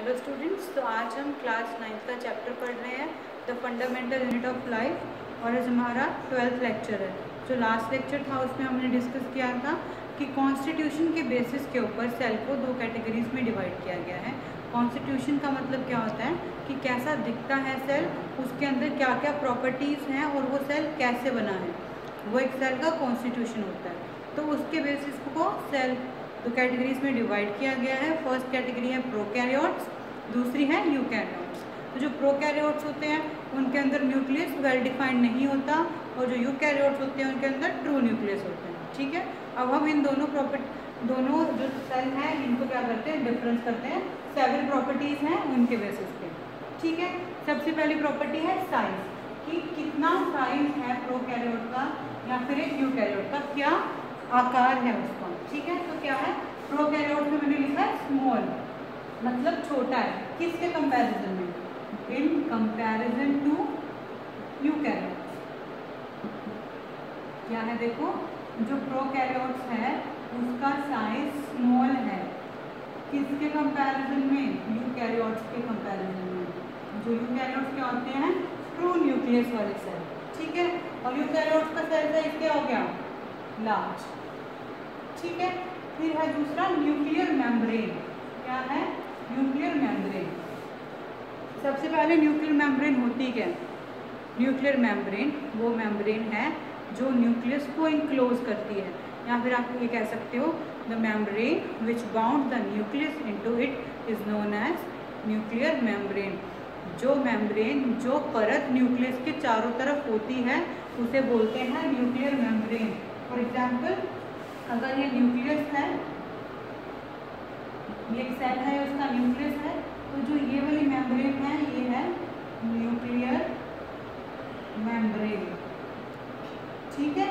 Hello students, तो आज हम क्लास 9th का चैप्टर पढ़ रहे हैं the fundamental unit of life और आज हमारा 12th लेक्चर है। जो लास्ट लेक्चर था उसमें हमने डिस्कस किया था कि कॉन्स्टिट्यूशन के बेसिस के ऊपर सेल को दो कैटेगरीज में डिवाइड किया गया है। कॉन्स्टिट्यूशन का मतलब क्या होता है कि कैसा दिखता है सेल, उसके अंदर क्या क्या प्रॉपर्टीज़ हैं और वो सेल कैसे बना है, वो एक सेल का कॉन्स्टिट्यूशन होता है। तो उसके बेसिस को सेल दो कैटेगरीज में डिवाइड किया गया है। फर्स्ट कैटेगरी है प्रोकैरियोट्स, दूसरी है यूकैरियोट्स। तो जो प्रोकैरियोट्स होते हैं उनके अंदर न्यूक्लियस वेल डिफाइंड नहीं होता और जो यूकैरियोट्स होते हैं उनके अंदर ट्रू न्यूक्लियस होते हैं। ठीक है, अब हम इन दोनों जो सेल हैं इनको क्या करते हैं, डिफरेंस करते हैं। सेवरल प्रॉपर्टीज़ हैं उनके बेसिस पे। ठीक है, सबसे पहली प्रॉपर्टी है साइज, कि कितना साइज है प्रोकैरियोट का या फिर एक यूकैरियोट का, क्या आकार है उसका। ठीक है, तो क्या है, प्रोकैरियोट में मैंने लिखा है स्मॉल, मतलब छोटा है। किसके कंपैरिजन में? In comparison to eukaryotes. क्या है, देखो जो प्रोकैरियोट्स है उसका साइज स्मॉल है। किसके कंपैरिजन में? यूकैरियोट्स के कंपैरिजन में। जो यूकैरियोट्स क्या होते हैं, ट्रू न्यूक्लियस वाले सेल। ठीक है, और यूकैरियोट्स का सेल साइज क्या हो गया, लार्ज। ठीक है, फिर है दूसरा न्यूक्लियर मेम्ब्रेन। क्या है, न्यूक्लियर मेम्ब्रेन। सबसे पहले न्यूक्लियर मेम्ब्रेन होती क्या? न्यूक्लियर मेम्ब्रेन वो मेम्ब्रेन है जो न्यूक्लियस को इनक्लोज करती है, या फिर आप ये कह सकते हो the membrane which bound the nucleus into it is known as nuclear membrane. जो मेम्ब्रेन, जो परत न्यूक्लियस के चारों तरफ होती है उसे बोलते हैं न्यूक्लियर मेम्ब्रेन। फॉर एग्जाम्पल, अगर ये न्यूक्लियस है, ये एक सेल है, उसका न्यूक्लियस है, तो जो ये वाली मेम्ब्रेन है ये है न्यूक्लियर मेम्ब्रेन। ठीक है,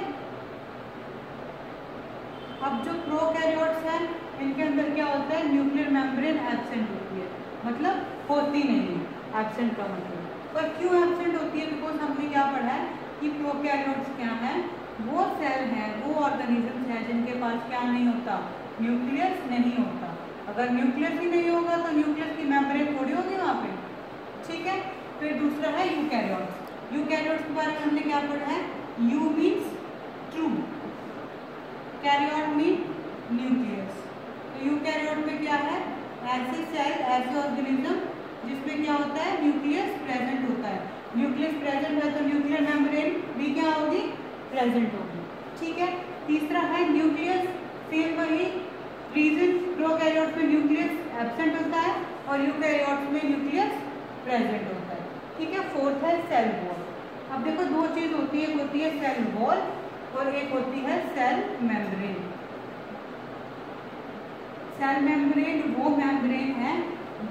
अब जो प्रोकैरियोट्स हैं इनके अंदर क्या होता है, न्यूक्लियर मेम्ब्रेन एब्सेंट होती है, मतलब होती नहीं है। एब्सेंट का मतलब, पर क्यों एब्सेंट होती है? बिकॉज हमने क्या पढ़ा है कि प्रोकैरियोट्स क्या है, वो सेल है, वो ऑर्गेनिजम्स हैं जिनके पास क्या नहीं होता, न्यूक्लियस नहीं होता। अगर न्यूक्लियस ही नहीं होगा तो न्यूक्लियस की मेम्ब्रेन थोड़ी होगी वहाँ पे। ठीक है, फिर दूसरा है यूकैरियोट्स। यूकैरियोट्स के बारे में हमने क्या पढ़ा है, eu means true, karyote mean nucleus. तो यूकैरियोट में क्या है, ऐसे सेल, ऐसे ऑर्गेनिज्म जिसमें क्या होता है, न्यूक्लियस प्रेजेंट होता है। न्यूक्लियस प्रेजेंट है तो न्यूक्लियर मेम्ब्रेन भी क्या होगी, प्रेजेंट होगी। ठीक है, तीसरा है न्यूक्लियस, सेम वही रीजन, प्रोकैरियोट्स में न्यूक्लियस एब्सेंट होता है और यूकैरियोट्स में न्यूक्लियस प्रेजेंट होता है। ठीक है, फोर्थ है सेल वॉल। अब देखो दो चीज होती है, एक होती है सेल वॉल और एक होती है सेल मेम्ब्रेन। सेल मेम्ब्रेन वो मेम्ब्रेन है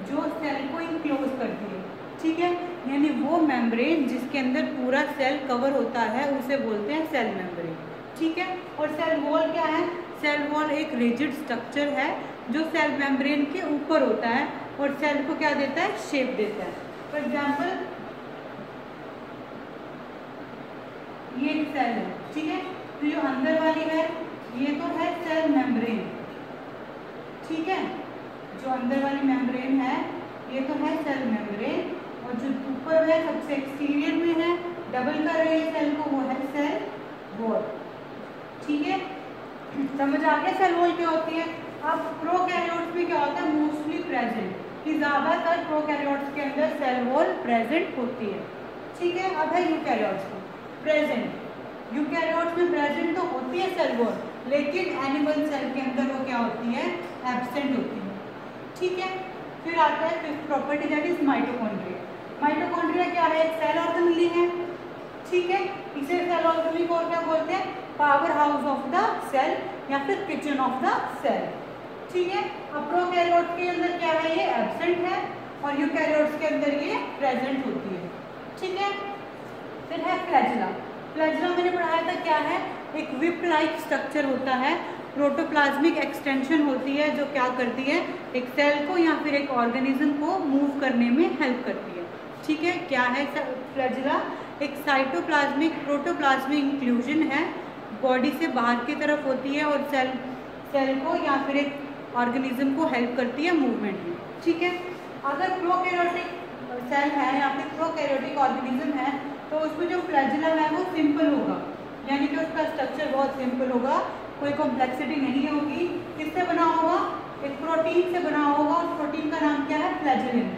जो सेल को इनक्लोज करती है। ठीक है, यानी वो मेम्ब्रेन जिसके अंदर पूरा सेल कवर होता है उसे बोलते हैं सेल मेम्ब्रेन। ठीक है, और सेल वॉल क्या है, सेल वॉल एक रिजिड स्ट्रक्चर है जो सेल मेम्ब्रेन के ऊपर होता है और सेल को क्या देता है, शेप देता है। फॉर एग्जाम्पल, ये एक सेल है। ठीक है, तो जो अंदर वाली है ये तो है सेल मेम्ब्रेन। ठीक है, जो अंदर वाली मेम्ब्रेन है ये तो है सेल मेम्ब्रेन, और जो ऊपर है सबसे एक्सटीरियर में है, डबल कर रही है सेल को, वो है सेल वॉल। ठीक है, समझ आ गया सेल वॉल क्या होती है। अब प्रोकैरियोट्स में क्या होता है, मोस्टली प्रेजेंट, कि ज्यादातर प्रोकैरियोट्स के अंदर सेल वॉल प्रेजेंट होती है। ठीक है, अब है यूकैरियोट्स में प्रेजेंट। यूकैरियोट्स में प्रेजेंट तो होती है सेल वॉल, लेकिन एनिमल सेल के अंदर वो क्या होती है, एब्सेंट होती है। ठीक है, फिर आता है fifth property, that is mitochondria. Mitochondria क्या है, एक सेल ऑर्गेनेली है। ठीक है, इसे सेल ऑर्गेनेली को क्या बोलते हैं, power house of the cell या फिर किचन ऑफ द सेल। ठीक है, अब प्रोकैरियोट्स के अंदर क्या है, ये एब्सेंट है और यूकैरियोट्स के अंदर ये प्रेजेंट होती है। ठीक है, फिर है फ्लैजिला। फ्लैजिला मैंने पढ़ाया था क्या है, एक विप लाइक स्ट्रक्चर होता है, प्रोटोप्लाज्मिक एक्सटेंशन होती है जो क्या करती है, एक सेल को या फिर एक ऑर्गेनिज्म को मूव करने में हेल्प करती है। ठीक है, क्या है फ्लैजिला, एक साइटोप्लाज्मिक प्रोटोप्लाज्मिक इंक्लूजन है, बॉडी से बाहर की तरफ होती है और सेल को या फिर एक ऑर्गेनिज्म को हेल्प करती है मूवमेंट में। ठीक है, अगर प्रोकैरियोटिक सेल है या फिर प्रोकैरियोटिक ऑर्गेनिज्म है तो उसमें जो फ्लैजिला है वो सिंपल होगा, यानी कि उसका स्ट्रक्चर बहुत सिंपल होगा, कोई कॉम्प्लेक्सिटी नहीं होगी। किससे बना होगा? एक प्रोटीन से बना होगा। उस प्रोटीन का नाम क्या है? फ्लैजिलिन।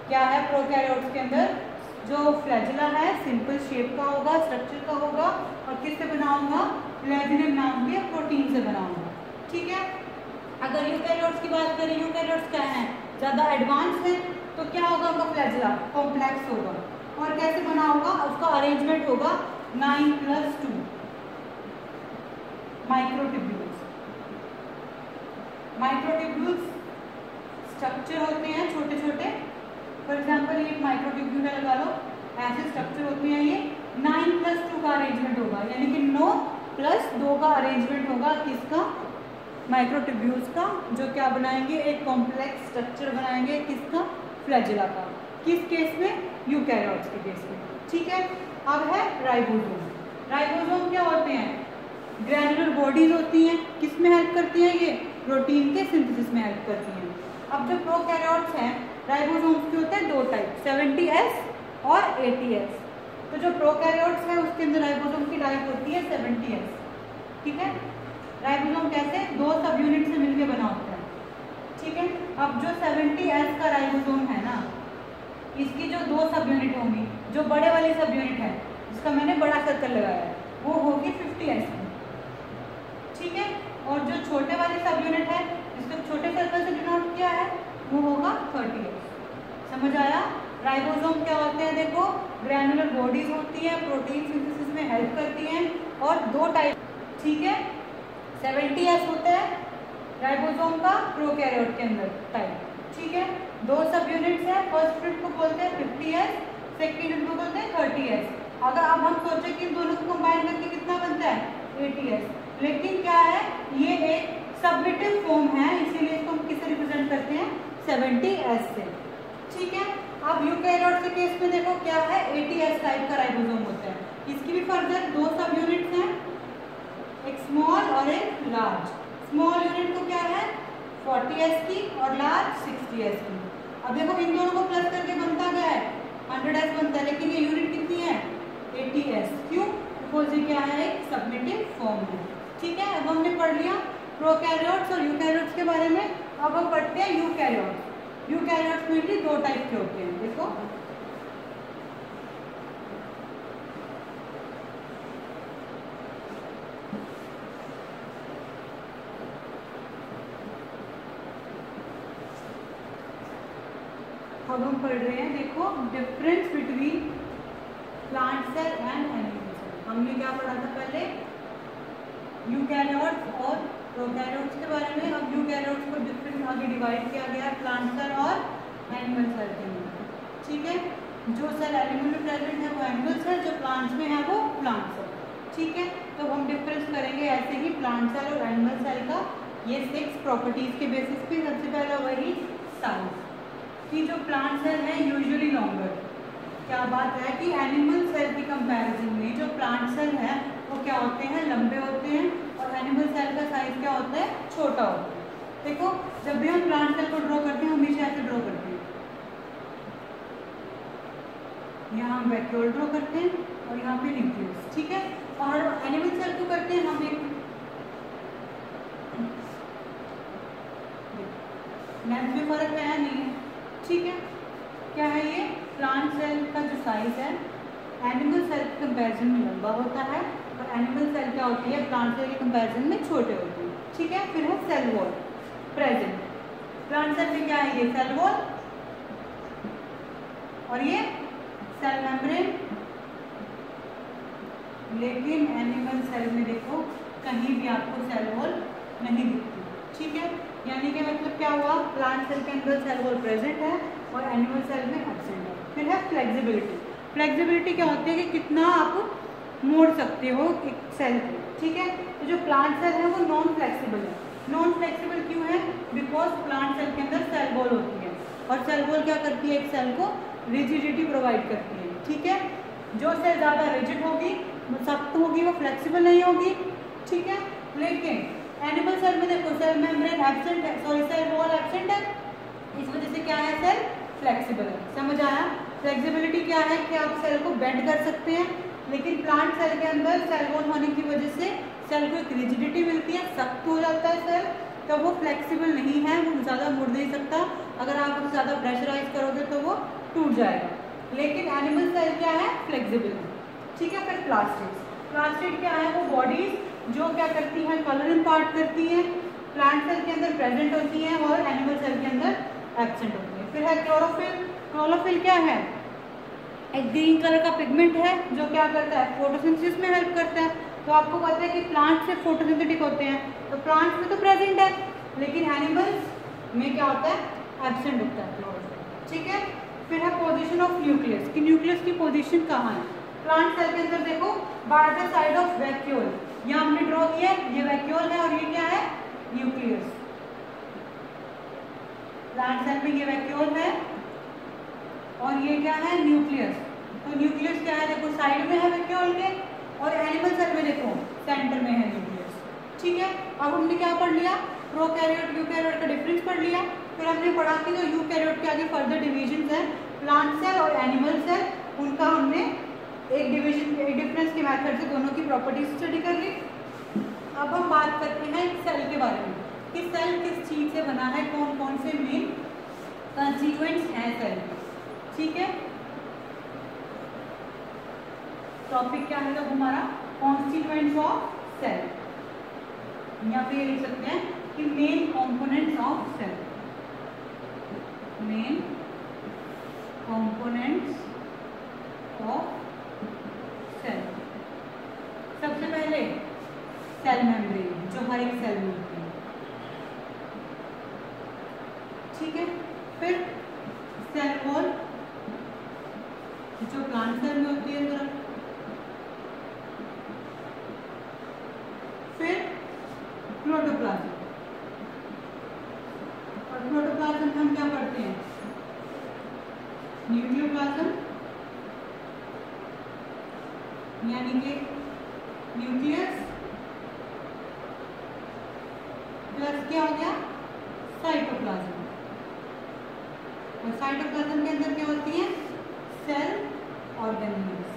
क्या है? प्रोकैरियोट्स के अंदर जो फ्लैजिला है सिंपल शेप का होगा, स्ट्रक्चर का होगा, और किससे बना होगा? फ्लैजिलिन नाम के प्रोटीन से बना होगा। ठीक है। अगर यूकैरियोट्स की बात करें, यूकैरियोट्स क्या है? ज़्यादा एडवांस है, तो क्या होगा? उनका फ्लैजिला कॉम्प्लेक्स होगा। और कैसे बना होगा? उसका अरेंजमेंट होगा 9+2 माइक्रोट्यूब्यूल्स। माइक्रोट्यूब्यूल्स स्ट्रक्चर होते हैं छोटे छोटे। फॉर एग्जाम्पल ये माइक्रोट्यूब्यूल लगा लो, ऐसे स्ट्रक्चर होते हैं। ये 9+2 का अरेंजमेंट होगा, यानी कि 9+2 का अरेंजमेंट होगा किसका? माइक्रोट्यूब्यूल्स का, जो क्या बनाएंगे? एक कॉम्प्लेक्स स्ट्रक्चर बनाएंगे। किसका? फ्लैजिला का। किस केस में? यूकैरियोट्स के केस में। ठीक है। अब है राइबोसोम। राइबोसोम क्या होते हैं? ग्रैन्युलर बॉडीज होती हैं। किस में हेल्प करती हैं? ये प्रोटीन के सिंथेसिस में हेल्प करती हैं। अब जो प्रोकैरियोट्स हैं, राइबोसोम्स के होते हैं दो टाइप, 70S और 80S। तो जो प्रोकैरियोट्स है उसके अंदर राइबोसोम की टाइप होती है 70S। ठीक है। राइबोसोम कैसे? दो सब यूनिट से मिलकर बना होता है। ठीक है। अब जो 70S का राइबोसोम है ना, इसकी जो दो सब यूनिट होंगी, जो बड़े वाली सब यूनिट है जिसका मैंने बड़ा सर्कल लगाया है, वो होगी 50S की। ठीक है। और जो छोटे वाली सब यूनिट है जिसको छोटे सर्कल से डिनोट किया है, वो होगा 30S। समझ आया? राइबोसोम क्या होते हैं? देखो, ग्रैन्युलर बॉडीज होती हैं, प्रोटीन सिंथेसिस में हेल्प करती हैं, और दो टाइप। ठीक है। 70S होता है राइबोसोम का प्रोकैरियोट के अंदर टाइप। ठीक है। दो सब यूनिट्स है, फर्स्ट यूनिट को बोलते हैं 50S, सेकेंड यूनिट को बोलते हैं 30S। अगर अब हम सोचें कि इन दोनों को कंबाइन करके कितना बनता है? 80S। लेकिन क्या है? ये एक सबमिटिव फॉर्म है, इसीलिए इसको हम किससे रिप्रेजेंट करते हैं? 70S से। ठीक है। अब यूकैरियोट के केस में देखो क्या है? 80S टाइप का राइबोसोम होता है। इसकी भी फर्दर दो सब यूनिट्स हैं, एक स्मॉल और एक लार्ज। स्मॉल यूनिट को क्या है? 40S की, और लार्ज 60S की। अब देखो इन दोनों को प्लस करके बनता क्या है? 100S बनता है, लेकिन ये यूनिट कितनी है? 80S। क्यों? बिकॉज ये क्या है? एक सबमिटिव फॉर्म है। ठीक है। अब हमने पढ़ लिया प्रोकैरियोट्स और यूकैरियोट्स के बारे में। अब हम पढ़ते हैं यूकैरियोट्स। यूकैरियोट्स में भी दो टाइप के होते हैं। देखो, अब हम पढ़ रहे हैं, देखो, difference between plant cell and animal cell. हमने क्या पढ़ा था पहले? यूकैरियोट्स और प्रोकैरियोट्स के बारे में। अब यूकैरियोट्स को डिफरेंट आगे डिवाइड किया गया प्लांट सेल और एनिमल सेल के अंदर। ठीक है। जो सेल एनिमल में प्रेजेंट है वो एनिमल सेल, जो प्लांट्स में है वो प्लांट सेल। ठीक है। तो हम डिफरेंस करेंगे ऐसे ही प्लांट सेल और एनिमल सेल का। ये 6 प्रॉपर्टीज के बेसिस पे। सबसे पहला वही साइज, कि जो प्लांट सेल है यूजुअली लॉन्गर। क्या बात है कि एनिमल सेल की कंपैरिजन में जो प्लांट सेल है वो क्या होते हैं? लंबे होते हैं, और एनिमल सेल का साइज क्या होता है? छोटा होता है। देखो, जब भी हम प्लांट सेल को ड्रॉ करते हैं हमेशा ऐसे ड्रॉ करते हैं। यहाँ हम वैक्यूल ड्रॉ करते हैं और यहाँ पे न्यूक्लियस। ठीक है। और एनिमल सेल को करते हैं हम एक लेंथ में फर्क है नहीं है। ठीक है। क्या है ये? प्लांट सेल का जो साइज है एनिमल सेल के कंपैरिजन में लंबा होता है, और एनिमल सेल क्या होती है? प्लांट सेल के कंपैरिजन में छोटे होते हैं। ठीक है। फिर है cell wall present. Plant cell में क्या है? ये सेल वॉल, और ये सेल मेम्ब्रेन। लेकिन एनिमल सेल में देखो कहीं भी आपको सेल वॉल नहीं दिखती। ठीक है। यानी कि मतलब क्या हुआ? प्लांट सेल के अंदर सेल वॉल प्रेजेंट है और एनिमल सेल में एब्सेंट है। फिर है फ्लेक्सिबिलिटी। फ्लेक्सिबिलिटी क्या होती है? कि कितना आप मोड़ सकते हो एक सेल को। ठीक है। तो जो प्लांट सेल है वो नॉन फ्लेक्सिबल है। नॉन फ्लेक्सिबल क्यों है? बिकॉज प्लांट सेल के अंदर सेल वॉल होती है, और सेल वॉल क्या करती है? एक सेल को रिजिडिटी प्रोवाइड करती है। ठीक है। जो सेल ज़्यादा रिजिड होगी, सख्त होगी, वो फ्लेक्सिबल नहीं होगी। ठीक है। लेकिन एनिमल सेल में देखो सेल मेम्ब्रेन एब्सेंट है, सॉरी सेल वॉल एब्सेंट है, इस वजह से क्या है? सेल फ्लेक्सिबल है। समझ आया? फ्लेक्सिबिलिटी क्या है कि आप सेल को बेंड कर सकते हैं, लेकिन प्लांट सेल के अंदर सेल वॉल होने की वजह से सेल को एक रिजिडिटी मिलती है, सख्त हो जाता है सेल, तो वो फ्लेक्सिबल नहीं है, वो ज़्यादा मुड़ नहीं सकता। अगर आप उसे ज़्यादा प्रेशराइज करोगे तो वो टूट जाएगा। लेकिन एनिमल सेल क्या है? फ्लेक्सिबल है। ठीक है। फिर प्लास्टिड क्या है? वो बॉडीज जो क्या करती हैं? कलर इम्पार्ट करती हैं, प्लांट सेल के अंदर प्रेजेंट होती हैं और एनिमल सेल के अंदर एब्सेंट होती है। फिर है क्लोरोफिल। क्लोरोफिल क्या है? एक ग्रीन कलर का पिगमेंट है जो क्या करता है? फोटोसिंथेसिस में हेल्प करता है। तो आपको पता है कि प्लांट से फोटोसिंथेटिक होते हैं, तो प्लांट्स में तो प्रेजेंट है, लेकिन एनिमल्स में क्या होता है? एब्सेंट होता है क्लोरोफिल। ठीक है। फिर है पोजीशन ऑफ न्यूक्लियस, कि न्यूक्लियस की पोजीशन कहाँ है? प्लांट सेल के अंदर देखो, by the side of vacuole, यहाँ हमने ड्रॉ किया, ये वैक्यूल है और ये क्या है? न्यूक्लियस। प्लांट सेल में ये वैक्यूल है और ये क्या है? न्यूक्लियस। तो न्यूक्लियस क्या है? देखो साइड में है वैक्यूल के, और एनिमल सेल में देखो सेंटर में है न्यूक्लियस। ठीक है। अब हमने क्या पढ़ लिया? प्रोकैरियोट यूकैरियोट का डिफरेंस पढ़ लिया। फिर हमने पढ़ा कि जो यूकैरियोट के आगे फर्दर डिविजन है, प्लांट सेल और एनिमल सेल, उनका हमने एक डिफरेंस के मेथड से दोनों की प्रॉपर्टीज स्टडी कर ली। अब हम बात करते हैं सेल के बारे में कि सेल किस चीज से बना है, कौन कौन से मेन कंस्टिट्यूएंट्स हैं सेल। ठीक है। टॉपिक क्या है हमारा? Constituents of cell. यहाँ पे लिख सकते हैं कि main components of cell, main components of cell. सबसे पहले सेल मेम्ब्रेन, जो हर एक सेल में होती है। ठीक है। फिर सेल वॉल, जो प्लांट सेल में होती है तरफ। फिर प्रोटोप्लाज्म, और प्रोटोप्लाज्म हम क्या पढ़ते हैं? न्यूक्लियोप्लाज्म, यानी कि न्यूक्लियस प्लस क्या हो गया? साइटोप्लाज्म। और साइटोप्लाज्म के अंदर क्या होती है? Cell organelles.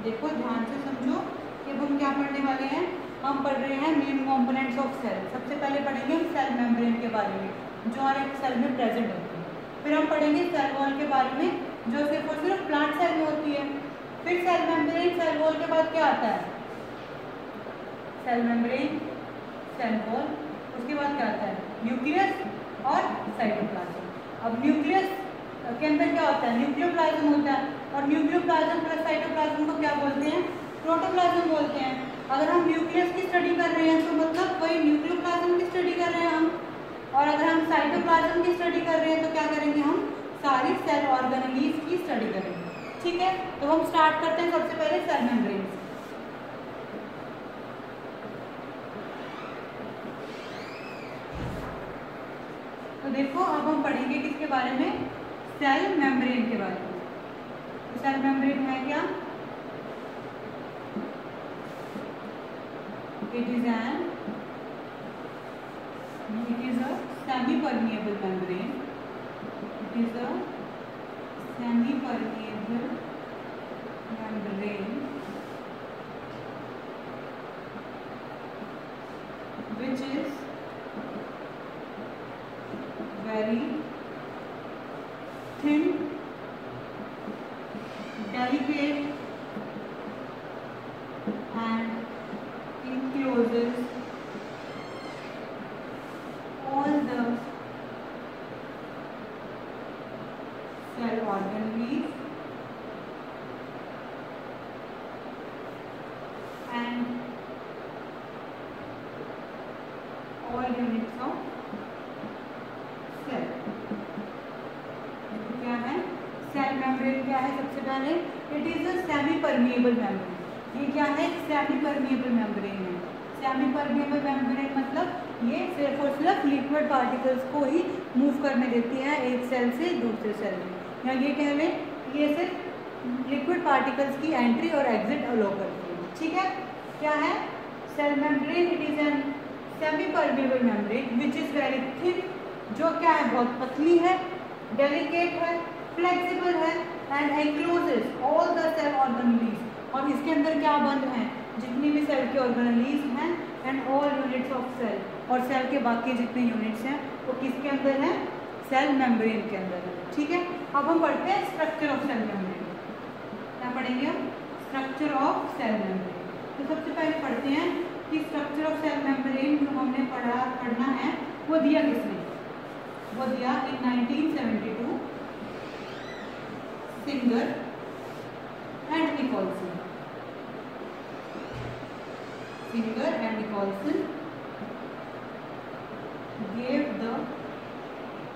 देखो ध्यान से समझो कि हम क्या पढ़ने वाले हैं। हम पढ़ रहे हैं मेन कंपोनेंट्स ऑफ सेल। सबसे पहले पढ़ेंगे हम सेल मेम्ब्रेन के बारे में, जो हर एक सेल में प्रेजेंट होती है। फिर हम पढ़ेंगे सेल वॉल के बारे में, जो सिर्फ और सिर्फ प्लांट सेल में होती है। फिर सेल मेम्ब्रेन, सेल वॉल के बाद क्या आता है? सेल मेम्ब्रेन, सेल वॉल, उसके बाद क्या आता है? न्यूक्लियस और साइटोप्लाज्म। अब न्यूक्लियस के अंदर क्या होता है? न्यूक्लियोप्लाज्म होता है, और न्यूक्लियोप्लाज्म प्लस साइटोप्लाज्म को क्या बोलते हैं? प्रोटोप्लाज्म बोलते हैं। अगर हम न्यूक्लियस की स्टडी कर रहे हैं तो मतलब वही न्यूक्लियोप्लाज्म की स्टडी कर रहे हैं हम, और अगर हम साइटोप्लाज्म की स्टडी कर रहे हैं तो क्या करेंगे? हम सारी सेल ऑर्गेनेल्स की स्टडी करेंगे। ठीक है। तो हम स्टार्ट करते हैं सबसे पहले सेल मेम्ब्रेन से। तो देखो अब हम पढ़ेंगे किसके बारे में? सेल मेम्ब्रेन के बारे में। तो सेल मेम्ब्रेन है क्या? It is a semi-permeable membrane. It is a semi-permeable membrane which is very thin, delicate and encloses all the cell organelles and all units of cell। क्या है? सेल मेम्ब्रेन क्या है? सबसे पहले it is a semi permeable membrane. ये क्या है? Semi permeable membrane है। सेमी परमिएबल मेम्ब्रेन मतलब ये सिर्फ और सिर्फ लिक्विड पार्टिकल्स को ही मूव करने देती है एक सेल से दूसरे सेल में, या ये कह लें ये सिर्फ लिक्विड पार्टिकल्स की एंट्री और एग्जिट अलो करती है। ठीक है। क्या है? Cell membrane it is an semi permeable membrane which is very thin, जो क्या है? बहुत पतली है, डेलिकेट है, फ्लेक्सिबल है and encloses all the cell organelles, और इसके अंदर क्या बंद है, जितनी भी सेल के ऑर्गेनेलीज हैं and all units of cell, और सेल के बाकी जितने यूनिट्स हैं वो किसके अंदर है, सेल मेम्ब्रेन के अंदर है। ठीक है, अब हम पढ़ते हैं स्ट्रक्चर ऑफ सेल मेम्ब्रेन। क्या पढ़ेंगे हम, स्ट्रक्चर ऑफ सेल मेम्ब्रेन। तो सबसे पहले पढ़ते हैं कि स्ट्रक्चर ऑफ सेल मेम्ब्रेन जो हमने पढ़ना है वो दिया किसने, वो दिया in 1972 Singer and Nicholson. Singer and Nicholson gave the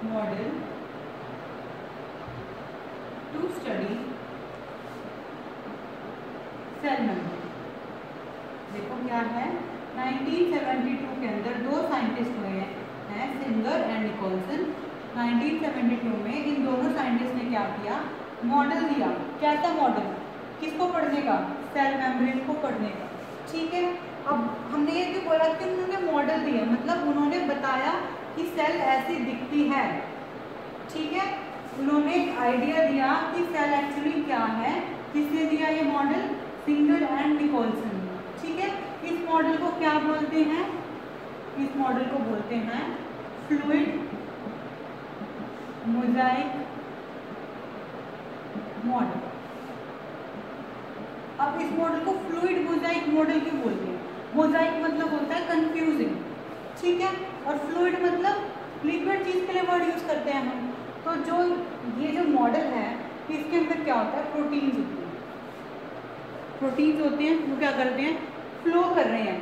model to study cell membrane। देखो क्या है, 1972 के अंदर दो साइंटिस्ट हुए हैं, सिंगर एंड निकोलसन। 1972 में इन दोनों साइंटिस्ट ने क्या किया, मॉडल दिया। कैसा मॉडल, किसको पढ़ने का, सेल मेम्ब्रेन को पढ़ने का। ठीक है, अब हमने ये क्यों बोला कि उन्होंने मॉडल दिया, मतलब उन्होंने बताया कि सेल ऐसी दिखती है। ठीक है, उन्होंने एक आइडिया दिया कि सेल एक्चुअली क्या है। किसने दिया ये मॉडल, सिंगर एंड निकोलसन। ठीक है, इस मॉडल को क्या बोलते हैं, इस मॉडल को बोलते हैं फ्लूइड मोजाइक मॉडल। अब इस मॉडल को फ्लूइड मोजाइक मॉडल क्यों बोलते हैं, मोजाइक मतलब होता है कंफ्यूजिंग। ठीक है, और फ्लूइड मतलब लिक्विड चीज के लिए वर्ड यूज करते हैं हम। तो जो ये जो मॉडल है इसके अंदर क्या होता है, प्रोटीन्स होते हैं। प्रोटीन्स होते हैं वो क्या करते हैं, फ्लो कर रहे हैं।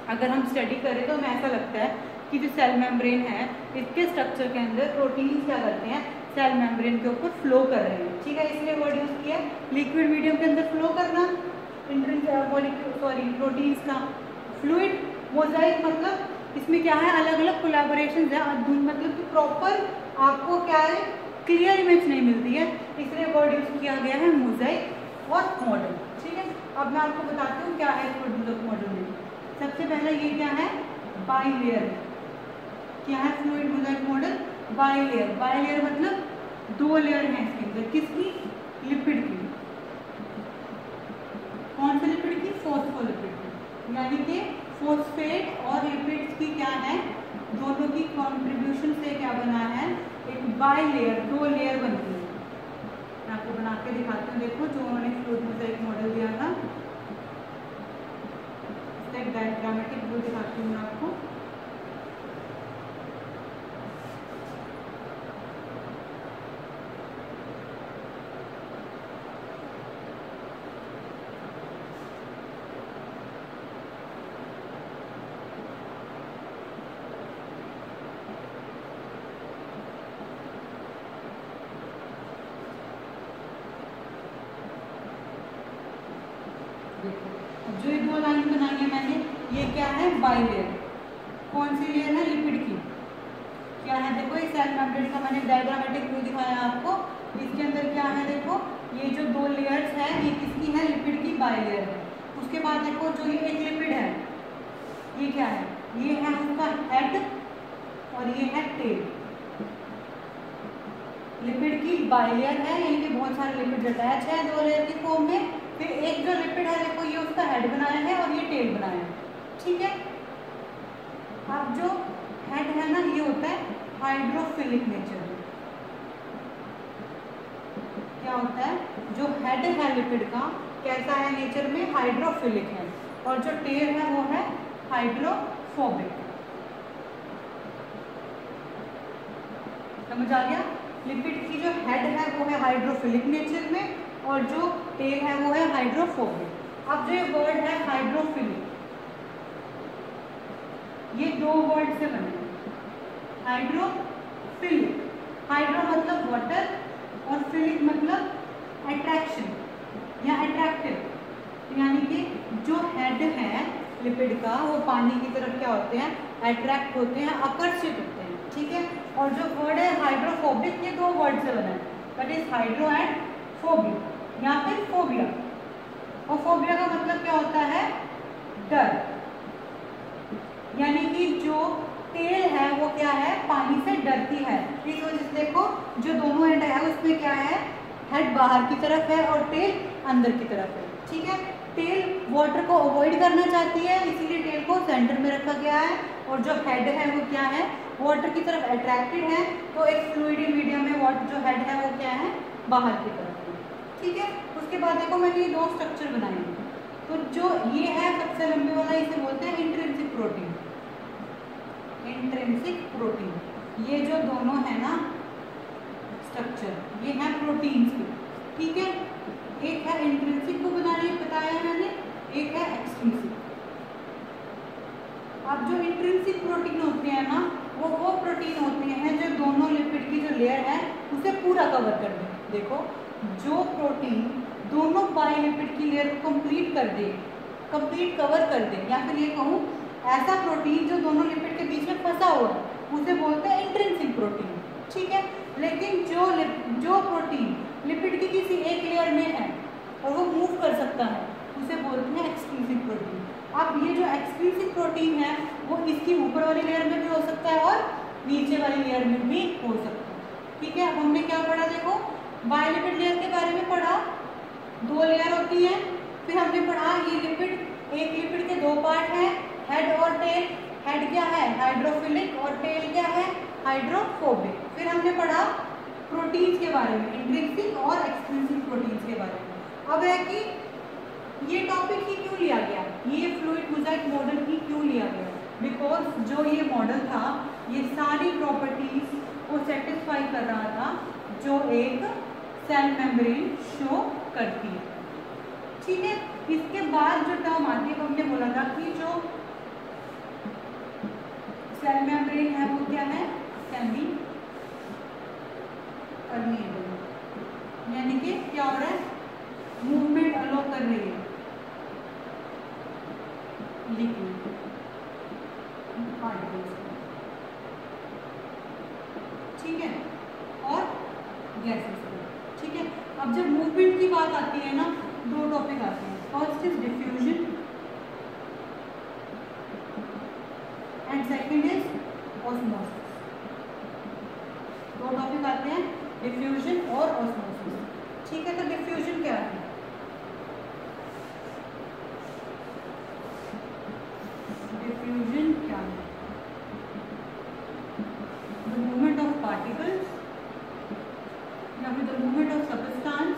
अगर हम स्टडी करें तो हमें ऐसा लगता है कि जो सेल मेम्ब्रेन है इसके स्ट्रक्चर के अंदर प्रोटीन्स क्या करते हैं, सेल मेम्ब्रेन के ऊपर फ्लो कर रहे हैं। ठीक है, इसलिए वर्ड यूज किया लिक्विड मीडियम के अंदर फ्लो करना, प्रोटीन्स का। फ्लूइड मोजाइक मतलब इसमें क्या है, अलग अलग कोलैबोरेशंस है, मतलब कि प्रॉपर आपको क्या है, क्लियर इमेज नहीं मिलती है, इसलिए वर्ड यूज किया गया है मोजाइक और मॉडल। ठीक है, अब मैं आपको बताती हूँ क्या है इस मॉडल में। सबसे पहले ये क्या है, बाइलेयर। क्या है fluid Mosaic model, bilayer. Bilayer मतलब दो लेयर है इसके अंदर, किसकी, लिपिड की। कौन से लिपिड की, फॉस्फोलिपिड की, यानी कि फॉस्फेट और लिपिड्स की क्या है, दोनों की कंट्रीब्यूशन से क्या बना है, एक बाइलेयर, दो लेयर बनती है। मैं आपको बना के दिखाती हूँ, देखो जो उन्होंने फ्लूइड मोजाइक मॉडल दिया था, इसका एक डायग्रामेटिक व्यू दिखाती हूँ मैं आपको। जो ये दो लाइन बनाई है मैंने, ये क्या है, बाइलेयर। कौन सी लेयर है, लिपिड की। क्या है, देखो ये सेल मेम्ब्रेन का मैंने डायग्रामेटिक व्यू दिखाया आपको। इसके अंदर क्या है, देखो ये जो दो लेयर्स है ये किसकी है, लिपिड की, बाइलेयर है। उसके बाद देखो जो ये एक लिपिड है, ये क्या है, ये है उसका हेड और ये है टेल। लिपिड की बाइलेयर है, यानी कि बहुत सारे लिपिड अटैच है दो लेयर की फॉर्म में। फिर एक जो लिपिड है, देखो ये उसका हेड बनाया है और ये टेल बनाया है। ठीक है, अब जो हेड है ना, ये होता है हाइड्रोफिलिक नेचर। क्या होता है, जो हेड है लिपिड का कैसा है नेचर में, हाइड्रोफिलिक है, और जो टेल है वो है हाइड्रोफोबिक। समझ आ गया, लिपिड की जो हेड है वो है हाइड्रोफिलिक नेचर में और जो टेल है वो है हाइड्रोफोबिक। अब जो ये वर्ड है हाइड्रोफिलिक, ये दो वर्ड से बने, हाइड्रोफिलिक। हाइड्रो मतलब वाटर और फिलिक मतलब अट्रैक्शन या अट्रैक्टिव, यानी कि जो हेड है लिपिड का वो पानी की तरफ क्या होते हैं, अट्रैक्ट होते हैं, आकर्षित होते हैं। ठीक है, और जो वर्ड है हाइड्रोफोबिक, ये दो वर्ड से बना है, that is hydro and phobic या फिर फोबिया। और फोबिया का मतलब क्या होता है, डर, यानी कि जो टेल है वो क्या है, पानी से डरती है। इस वजह से देखो जो दोनों एंड है उसमें क्या है, हेड बाहर की तरफ है और टेल अंदर की तरफ है। ठीक है, टेल वाटर को अवॉइड करना चाहती है, इसीलिए टेल को सेंटर में रखा गया है, और जो हेड है वो क्या है, वाटर की तरफ अट्रैक्टेड है, तो एक फ्लूइडी मीडियम में वाटर जो हेड है वो क्या है, बाहर की तरफ है। ठीक है, उसके बाद देखो मैंने ये दो स्ट्रक्चर बनाए हैं, तो जो ये है सबसे लंबे वाला, इसे बोलते हैं इंट्रिंसिक प्रोटीन। इंट्रिंसिक प्रोटीन, ये जो दोनों है ना स्ट्रक्चर, ये है प्रोटीन्स की। ठीक है, एक है इंट्रिंसिक को बताया है मैंने, एक है एक्सट्रिंसिक। अब जो इंट्रिंसिक प्रोटीन होते हैं ना, वो प्रोटीन होते हैं जो दोनों लिपिड की जो लेयर है उसे पूरा कवर कर दे। देखो, जो प्रोटीन दोनों बायलिपिड की लेयर को कंप्लीट कवर कर दे, या फिर ये कहूँ ऐसा प्रोटीन जो दोनों लिपिड के बीच में फंसा हुआ है, उसे बोलते हैं इंट्रिंसिक प्रोटीन। ठीक है, लेकिन जो प्रोटीन लिपिड की किसी एक लेयर में है और वो मूव कर सकता है, उसे बोलते हैं एक्सट्रिंसिक प्रोटीन। अब ये जो एक्सट्रिंसिक प्रोटीन है वो इसकी ऊपर वाली लेयर में भी हो सकता है और नीचे वाली लेयर में भी हो सकता है। ठीक है, अब हमने क्या पढ़ा, देखो बायलिपिड लेयर के बारे में पढ़ा, दो लेयर होती है। फिर हमने पढ़ा ये लिपिड, एक लिपिड के दो पार्ट हैं, हेड और टेल। हेड क्या है, हाइड्रोफिलिक, और टेल क्या है, हाइड्रोफोबिक। फिर हमने पढ़ा प्रोटीन्स के बारे में, इंट्रिंसिक और एक्सट्रिंसिक प्रोटीन्स के बारे में। अब है कि ये टॉपिक ही क्यों लिया गया, ये फ्लूइड मोज़ाइक मॉडल ही क्यों लिया गया, बिकॉज जो ये मॉडल था ये सारी प्रॉपर्टीज को सेटिस्फाई कर रहा था जो एक सेल मेम्ब्रेन शो करती है। ठीक है, इसके बाद जो टर्म आती है, हमने बोला था कि जो सेल मेम्ब्रेन है वो क्या है, सेमी परमिएबल, यानी कि क्या हो रहा है, मूवमेंट अलो कर रही है लिक्विड पार्टिकल्स। ठीक है, और गैसेस। ठीक है, अब जब मूवमेंट की बात आती है ना, दो टॉपिक आते हैं, first is diffusion and second is osmosis. दो टॉपिक आते हैं, डिफ्यूजन और ऑस्मोसिस। ठीक है, तो डिफ्यूजन क्या है, डिफ्यूजन क्या है, द मूवमेंट ऑफ पार्टिकल्स या फिर the movement of substance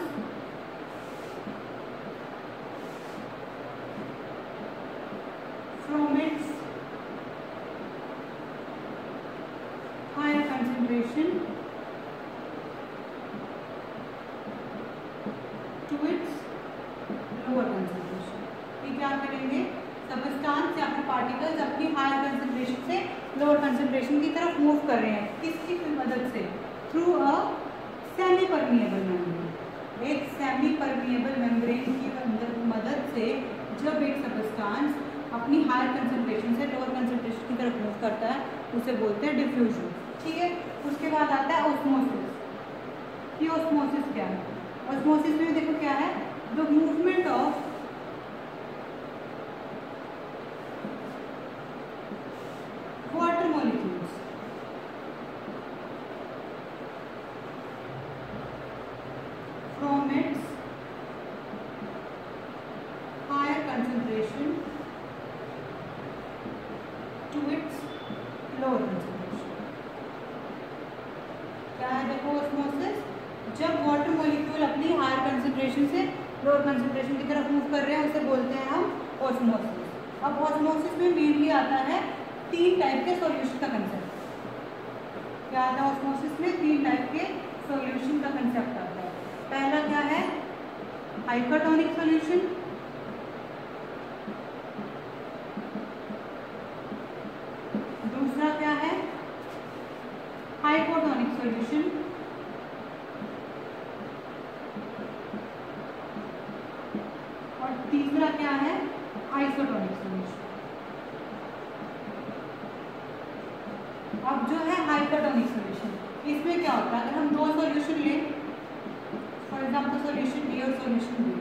from its higher concentration to its lower concentration. ये क्या करेंगे, सबस्टेंस या फिर पार्टिकल्स अपनी हायर कंसंट्रेशन से लोअर कंसंट्रेशन की तरफ मूव कर रहे हैं, किसकी मदद से, through a semi permeable membrane. एक सेमी परमिएबल मेम्ब्रेन की मदद से जब एक सबस्टेंस अपनी हायर कंसंट्रेशन से लोअर कंसंट्रेशन की तरफ मूव करता है, उसे बोलते हैं डिफ्यूजन। ठीक है, उसके बाद आता है ऑस्मोसिस। ये ऑस्मोसिस क्या है, ऑस्मोसिस में देखो क्या है, the movement of water molecules from its higher concentration to its lower concentration. क्या है, देखो ऑस्मोसिस, जब वाटर मॉलिक्यूल अपनी हायर कंसंट्रेशन से लोअर कंसंट्रेशन की तरफ मूव कर रहे हैं, उसे बोलते हैं हम ऑस्मोसिस। अब ऑस्मोसिस में मेनली आता है तीन टाइप के सॉल्यूशन का कंसेप्ट। क्या आता है ऑस्मोसिस में, तीन टाइप के सॉल्यूशन का कंसेप्ट आता है। पहला क्या है, हाइपरटोनिक सॉल्यूशन, दूसरा क्या है, हाइपोटोनिक सॉल्यूशन, और तीसरा क्या है, आइसोटोनिक सॉल्यूशन। अब जो है हाइपरटोनिक सॉल्यूशन, इसमें क्या होता है, अगर हम दो सॉल्यूशन लें, फॉर एग्जांपल सॉल्यूशन ए और सॉल्यूशन बी,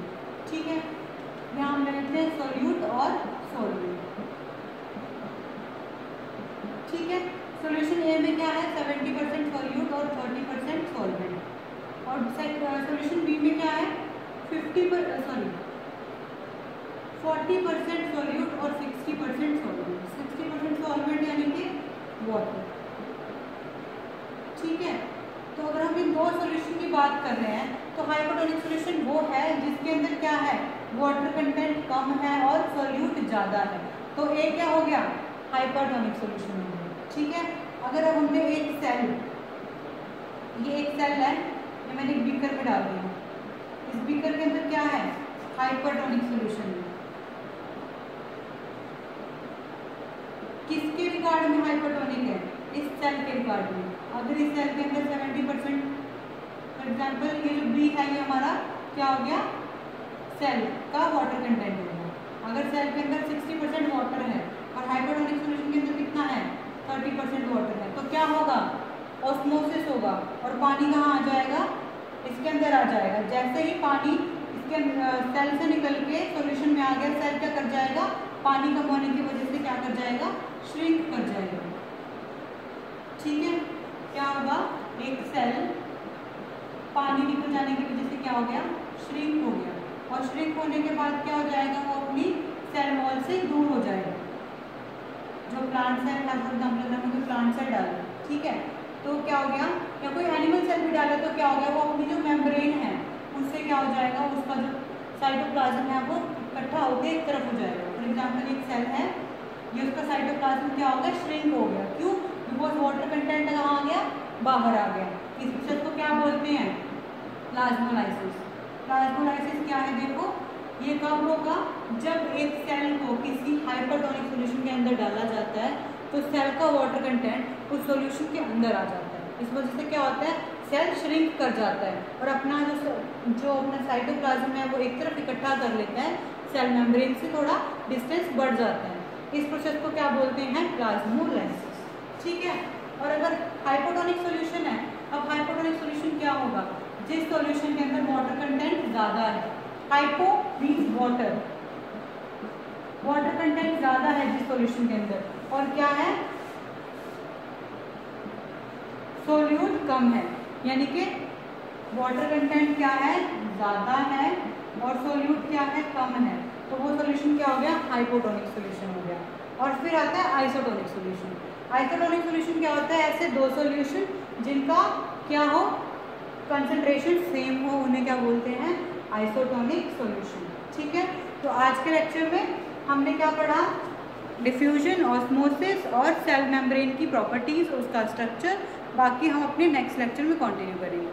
ठीक है, यहाँ हम ले लेते हैं सोल्यूट और सॉल्वेंट। ठीक है, सॉल्यूशन ए में क्या है, 70% सोल्यूट और 30% सॉल्वेंट। 40% सॉल्यूट और 60% सॉल्वेंट। 60% सॉल्वेंट यानी कि वाटर, ठीक है। तो अगर हम इन दो सॉल्यूशन की बात कर रहे हैं तो हाइपोटोनिक सॉल्यूशन वो है जिसके अंदर क्या है, वाटर कंटेंट कम है और सॉल्यूट ज़्यादा है, तो ए क्या हो गया, हाइपोटोनिक सॉल्यूशन हो गया, ठीक है। अगर अब हमने एक सेल, ये एक सेल है, ये मैंने एक बीकर में डाल दिया, इस बीकर के अंदर क्या है, हाइपोटोनिक सॉल्यूशन है। किसके रिगार्ड में हाइपोटोनिक है, इस सेल के रिगार्ड में। अगर इस सेल के अंदर 70% फॉर एग्जाम्पल ये जो बी है ये हमारा क्या हो गया, सेल का वाटर कंटेंट होगा। अगर सेल के अंदर 60% वाटर है और हाइपोटोनिक सॉल्यूशन के अंदर कितना है, 30% वाटर है, तो क्या होगा, ऑस्मोसिस होगा और पानी कहाँ आ जाएगा, इसके अंदर आ जाएगा। जैसे ही पानी इसके सेल से निकल के सॉल्यूशन में आ गया, सेल क्या कर जाएगा, पानी कम होने की वजह से क्या कर जाएगा, श्रिंक कर जाएगा, ठीक है। क्या होगा, एक सेल पानी निकल जाने की वजह से क्या हो गया, श्रिंक हो गया, और श्रिंक होने के बाद क्या हो जाएगा, वो अपनी सेल वॉल से दूर हो जाएगा। जो प्लांट सेल है, फॉर एग्जाम्पल हमने कोई प्लांट सेल डाला, ठीक है, तो क्या हो गया, या कोई एनिमल सेल भी डाला तो क्या हो गया, वो अपनी जो मेम्ब्रेन है उससे क्या हो जाएगा, उसका जो साइटोप्लाज्म है वो इकट्ठा होकर एक तरफ हो जाएगा। फॉर एग्जाम्पल एक सेल है, ये उसका साइटोप्लाज्म क्या हो गया, श्रिंक हो गया, क्यों, बिकॉज वाटर कंटेंट कहाँ आ गया, बाहर आ गया। इस प्रोसेस को क्या बोलते हैं, प्लाज्मोलाइसिस। प्लाज्मोलाइसिस क्या है, देखो ये कब होगा, जब एक सेल को किसी हाइपोटोनिक सॉल्यूशन के अंदर डाला जाता है तो सेल का वाटर कंटेंट उस सॉल्यूशन के अंदर आ जाता है। इस वजह से क्या होता है, सेल श्रिंक कर जाता है और अपना जो अपना साइटोप्लाज्म है वो एक तरफ इकट्ठा कर लेता है, सेल मेम्ब्रेन से थोड़ा डिस्टेंस बढ़ जाता है। इस प्रोसेस को क्या बोलते हैं, प्लाज्मोलाइसिस, ठीक है। और अगर हाइपोटोनिक सॉल्यूशन है, अब हाइपोटोनिक सॉल्यूशन क्या होगा, जिस सॉल्यूशन के अंदर वाटर कंटेंट ज़्यादा है, hypo means water, water content ज़्यादा है जिस सॉल्यूशन के अंदर, और क्या है, सोल्यूट कम है, यानी कि वाटर कंटेंट क्या है, ज़्यादा है और सोल्यूट क्या है, कम है, तो वो सॉल्यूशन क्या हो गया, हाइपोटोनिक सॉल्यूशन हो गया। और फिर आता है आइसोटोनिक सॉल्यूशन। आइसोटोनिक सॉल्यूशन क्या होता है, ऐसे दो सॉल्यूशन जिनका क्या हो, कंसंट्रेशन सेम हो, उन्हें क्या बोलते हैं, आइसोटोनिक सॉल्यूशन, ठीक है। तो आज के लेक्चर में हमने क्या पढ़ा, डिफ्यूजन, ऑस्मोसिस और सेल मेम्ब्रेन की प्रॉपर्टीज, उसका स्ट्रक्चर। बाकी हम अपने नेक्स्ट लेक्चर में कंटिन्यू करेंगे।